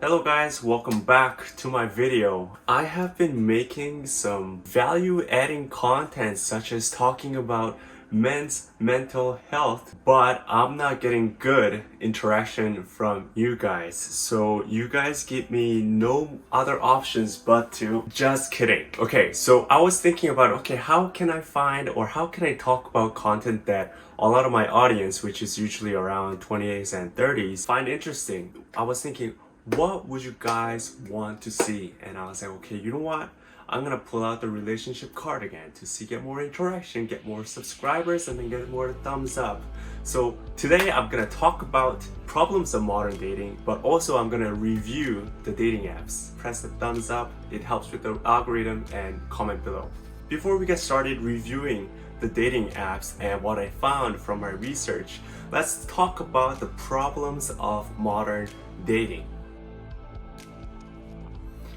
Hello guys, welcome back to my video. I have been making some value-adding content such as talking about men's mental health, but I'm not getting good interaction from you guys. So you guys give me no other options but to just kidding. Okay, so I was thinking about, okay, how can I find or how can I talk about content that a lot of my audience, which is usually around 28s and 30s, find interesting. I was thinking, what would you guys want to see? And I was like, okay, you know what? I'm gonna pull out the relationship card again to get more interaction, get more subscribers, and then get more thumbs up. So today I'm gonna talk about problems of modern dating, but also I'm gonna review the dating apps. Press the thumbs up, it helps with the algorithm, and comment below. Before we get started reviewing the dating apps and what I found from my research, let's talk about the problems of modern dating.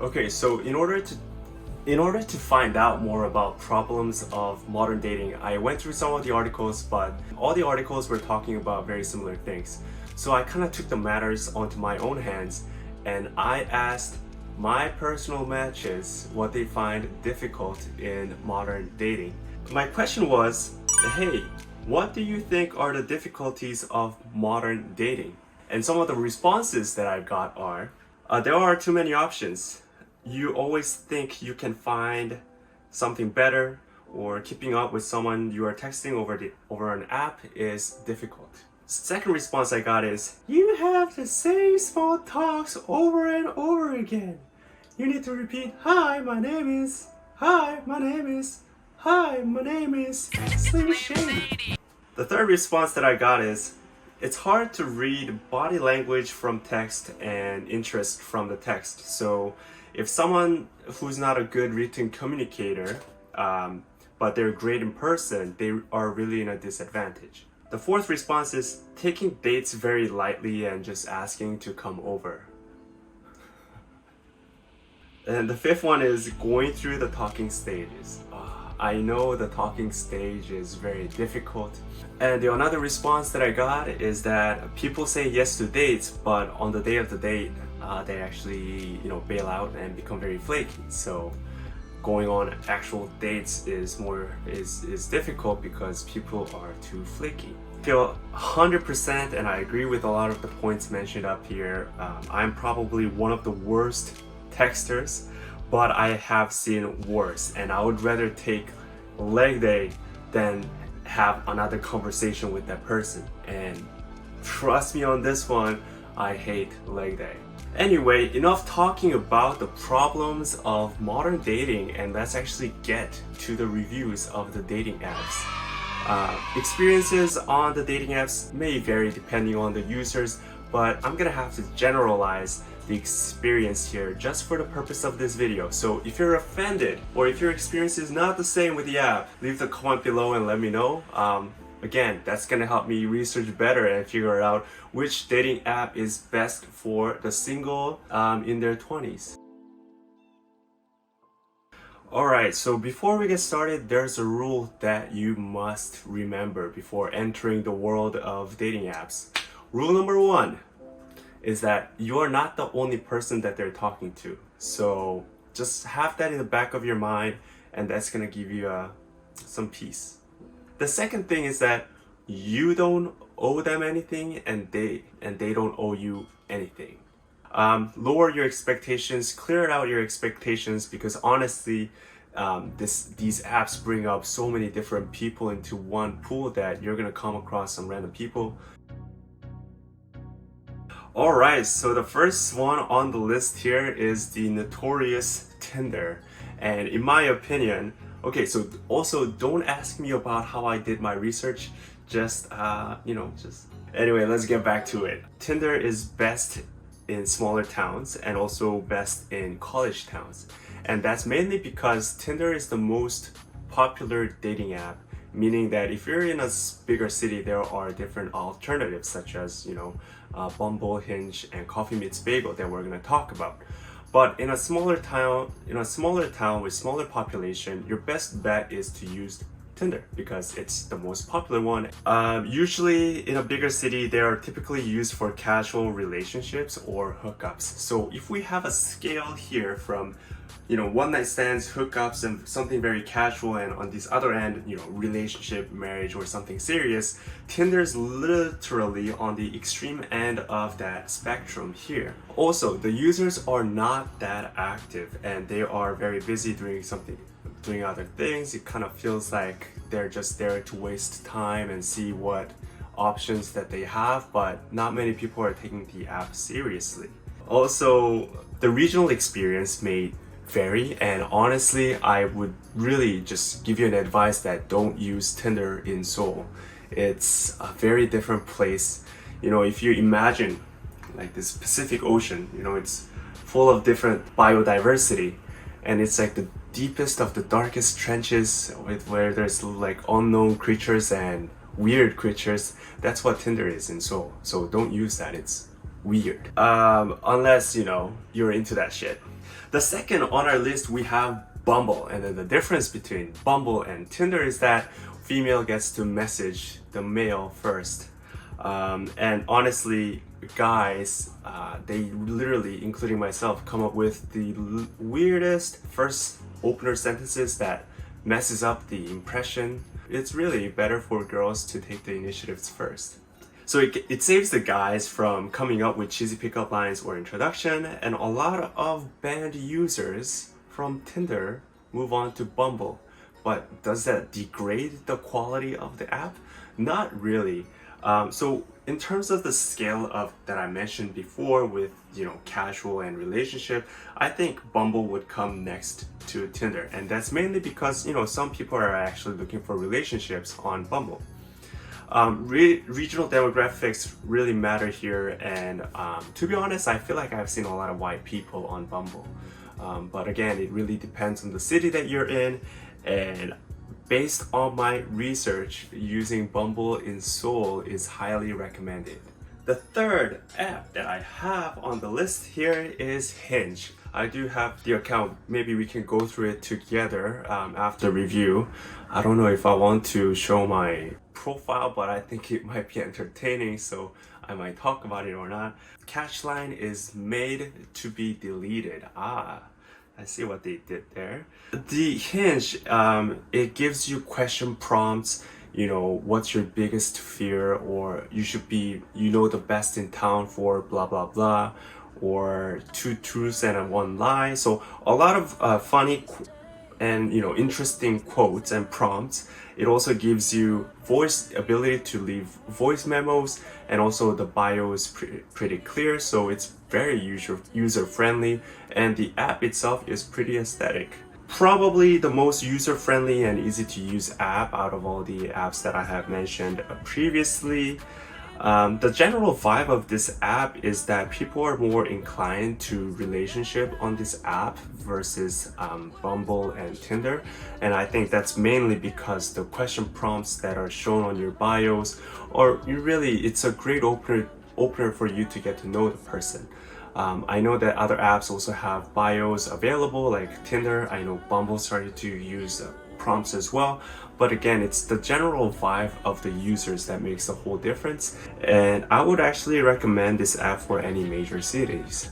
Okay, so in order to find out more about problems of modern dating, I went through some of the articles, but all the articles were talking about very similar things. So I kind of took the matters onto my own hands and I asked my personal matches what they find difficult in modern dating. My question was, hey, what do you think are the difficulties of modern dating? And some of the responses that I got are, there are too many options. You always think you can find something better, or keeping up with someone you are texting over an app is difficult. Second response I got is, you have the same small talks over and over again. You need to repeat, hi, my name is, hi, my name is, hi, my name is Slim Shady. The third response that I got is, it's hard to read body language from text and interest from the text. So if someone who's not a good written communicator, but they're great in person, they are really in a disadvantage. The fourth response is taking dates very lightly and just asking to come over. And the fifth one is going through the talking stages. I know the talking stage is very difficult. And the another response that I got is that people say yes to dates, but on the day of the date, they actually, bail out and become very flaky. So going on actual dates is difficult because people are too flaky. I feel 100%, and I agree with a lot of the points mentioned up here. I'm probably one of the worst texters, but I have seen worse, and I would rather take leg day than have another conversation with that person. And trust me on this one, I hate leg day. Anyway, enough talking about the problems of modern dating, and let's actually get to the reviews of the dating apps. Experiences on the dating apps may vary depending on the users, but I'm gonna have to generalize the experience here just for the purpose of this video. So if you're offended or if your experience is not the same with the app, leave the comment below and let me know. Again, that's gonna help me research better and figure out which dating app is best for the single in their 20s. Alright, so before we get started, there's a rule that you must remember before entering the world of dating apps. Rule number one is that you are not the only person that they're talking to. So just have that in the back of your mind, and that's gonna give you some peace. The second thing is that you don't owe them anything, and they don't owe you anything. Lower your expectations, clear out your expectations, because honestly, these apps bring up so many different people into one pool that you're gonna come across some random people. Alright, so the first one on the list here is the notorious Tinder. And in my opinion, okay, so also don't ask me about how I did my research, Anyway, let's get back to it. Tinder is best in smaller towns and also best in college towns. And that's mainly because Tinder is the most popular dating app, meaning that if you're in a bigger city, there are different alternatives such as, Bumble, Hinge, and Coffee Meets Bagel that we're gonna talk about. But in a smaller town with smaller population, your best bet is to use Tinder because it's the most popular one. Usually in a bigger city, they are typically used for casual relationships or hookups. So if we have a scale here from one night stands, hookups, and something very casual, and on this other end, relationship, marriage, or something serious, Tinder's literally on the extreme end of that spectrum here. Also, the users are not that active and they are very busy doing other things. It kind of feels like they're just there to waste time and see what options that they have, but not many people are taking the app seriously. Also, the regional experience may vary, and honestly, I would really just give you an advice that don't use Tinder in Seoul. It's a very different place. If you imagine like this Pacific Ocean, it's full of different biodiversity, and it's like the deepest of the darkest trenches where there's like unknown creatures and weird creatures. That's what Tinder is in Seoul. So don't use that, it's weird. Unless you're into that shit. The second on our list, we have Bumble, and then the difference between Bumble and Tinder is that female gets to message the male first. And honestly, guys, they literally, including myself, come up with the weirdest first opener sentences that messes up the impression. It's really better for girls to take the initiatives first. So it saves the guys from coming up with cheesy pickup lines or introduction, and a lot of banned users from Tinder move on to Bumble. But does that degrade the quality of the app? Not really. So in terms of the scale of that I mentioned before with casual and relationship, I think Bumble would come next to Tinder, and that's mainly because some people are actually looking for relationships on Bumble. Regional demographics really matter here, and to be honest, I feel like I've seen a lot of white people on Bumble. But again, it really depends on the city that you're in, and based on my research, using Bumble in Seoul is highly recommended. The third app that I have on the list here is Hinge. I do have the account. Maybe we can go through it together after review. I don't know if I want to show my profile, but I think it might be entertaining, so I might talk about it or not. Catchline is made to be deleted. I see what they did there. The Hinge, it gives you question prompts. What's your biggest fear, or you should be, the best in town for blah blah blah, or 2 truths and 1 lie. So a lot of funny and interesting quotes and prompts. It also gives you ability to leave voice memos, and also the bio is pretty clear, so it's very user friendly, and the app itself is pretty aesthetic. Probably the most user friendly and easy to use app out of all the apps that I have mentioned previously. The general vibe of this app is that people are more inclined to relationship on this app versus Bumble and Tinder, and I think that's mainly because the question prompts that are shown on your bios, or it's a great opener for you to get to know the person. I know that other apps also have bios available, like Tinder. I know Bumble started to use prompts as well, but again, it's the general vibe of the users that makes the whole difference, and I would actually recommend this app for any major cities.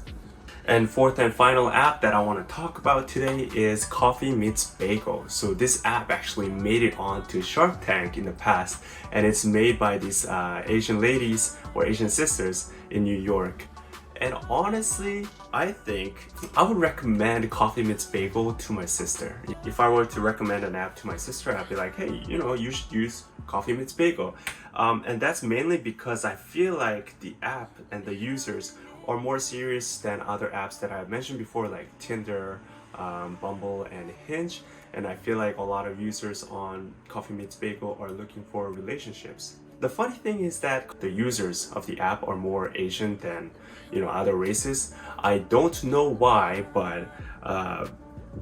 And fourth and final app that I want to talk about today is Coffee Meets Bagel. So this app actually made it onto Shark Tank in the past, and it's made by these Asian ladies or Asian sisters in New York. And honestly, I think I would recommend Coffee Meets Bagel to my sister. If I were to recommend an app to my sister, I'd be like, hey, you should use Coffee Meets Bagel. And that's mainly because I feel like the app and the users are more serious than other apps that I've mentioned before, like Tinder, Bumble, and Hinge. And I feel like a lot of users on Coffee Meets Bagel are looking for relationships. The funny thing is that the users of the app are more Asian than other races. I don't know why, but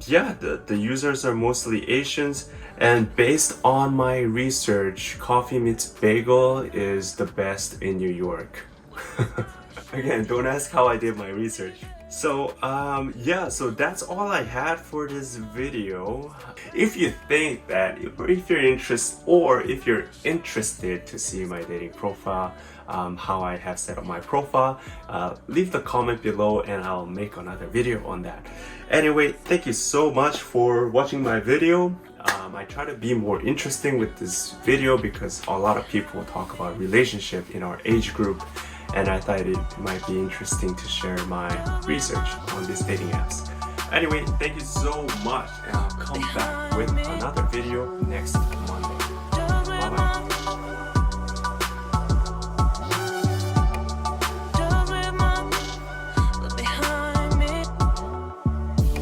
yeah, the users are mostly Asians, and based on my research, Coffee Meets Bagel is the best in New York. Again, don't ask how I did my research. So yeah, so that's all I had for this video. If you think that, if you're interested to see my dating profile, how I have set up my profile, leave the comment below and I'll make another video on that. Anyway, thank you so much for watching my video. I try to be more interesting with this video because a lot of people talk about relationship in our age group, and I thought it might be interesting to share my research on these dating apps. Anyway, thank you so much, and I'll come back with another video next Monday. Bye bye.